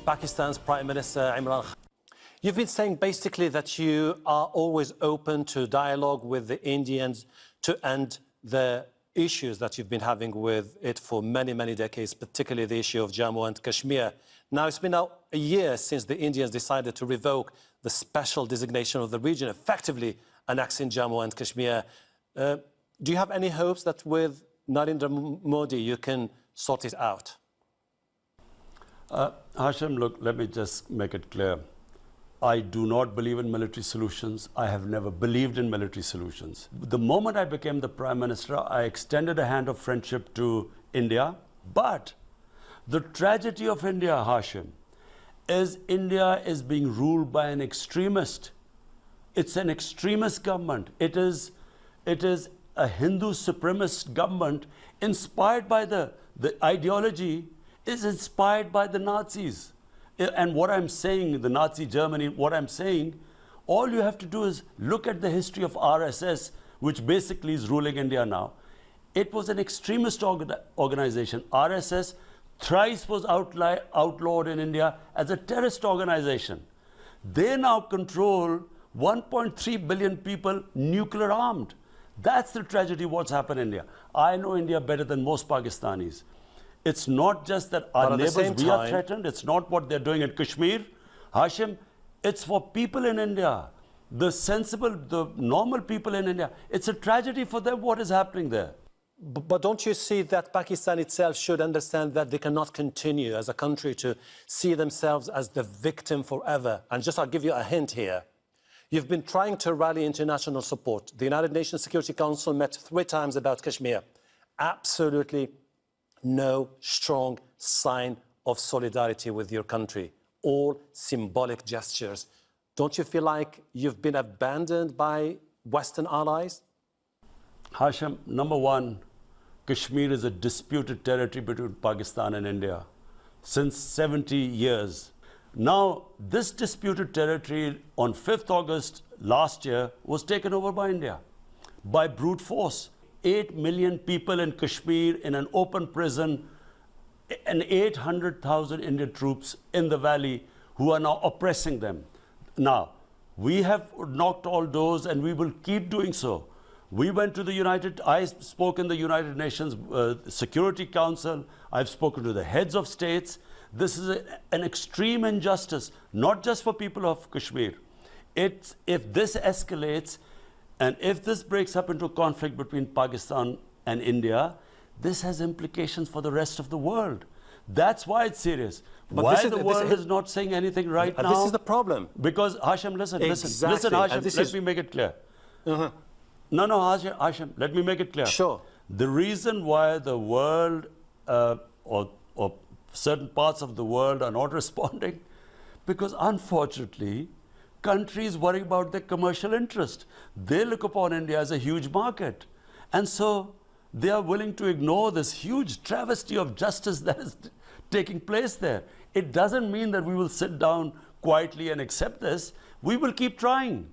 Pakistan's Prime Minister Imran. You've been saying basically that you are always open to dialogue with the Indians to end the issues that you've been having with it for many, many decades, particularly the issue of Jammu and Kashmir. Now, it's been now a year since the Indians decided to revoke the special designation of the region, effectively annexing Jammu and Kashmir. Do you have any hopes that with Narendra Modi you can sort it out? Hashim, look, let me just make it clear. I do not believe in military solutions. I have never believed in military solutions. The moment I became the Prime Minister, I extended a hand of friendship to India. But the tragedy of India, Hashim, is India is being ruled by an extremist. It's an extremist government. It is a Hindu supremacist government inspired by the ideology is inspired by the Nazis. And what I'm saying, the Nazi Germany, what I'm saying, all you have to do is look at the history of RSS, which basically is ruling India now. It was an extremist organization. RSS thrice was outlawed in India as a terrorist organization. They now control 1.3 billion people nuclear armed. That's the tragedy what's happened in India. I know India better than most Pakistanis. It's not just that our neighbors, we are threatened. It's not what they're doing in Kashmir. Hashim, it's for people in India. The sensible, the normal people in India. It's a tragedy for them what is happening there. But don't you see that Pakistan itself should understand that they cannot continue as a country to see themselves as the victim forever? And just I'll give you a hint here. You've been trying to rally international support. The United Nations Security Council met 3 times about Kashmir. Absolutely no strong sign of solidarity with your country. All symbolic gestures. Don't you feel like you've been abandoned by Western allies? Hashim, number one, Kashmir is a disputed territory between Pakistan and India since 70 years. Now, this disputed territory on 5th August last year was taken over by India by brute force. 8 million people in Kashmir in an open prison and 800,000 Indian troops in the valley who are now oppressing them. Now, we have knocked all doors and we will keep doing so. We went to I spoke in the United Nations Security Council. I've spoken to the heads of states. This is an extreme injustice, not just for people of Kashmir. If this escalates, and if this breaks up into conflict between Pakistan and India, this has implications for the rest of the world. That's why it's serious. But why the world is not saying anything right now? This is the problem. Because, Hashim, listen, Hashim, let me make it clear. No, Hashim, let me make it clear. Sure. The reason why the world or certain parts of the world are not responding, because unfortunately, countries worry about their commercial interest. They look upon India as a huge market. And so they are willing to ignore this huge travesty of justice that is taking place there. It doesn't mean that we will sit down quietly and accept this. We will keep trying.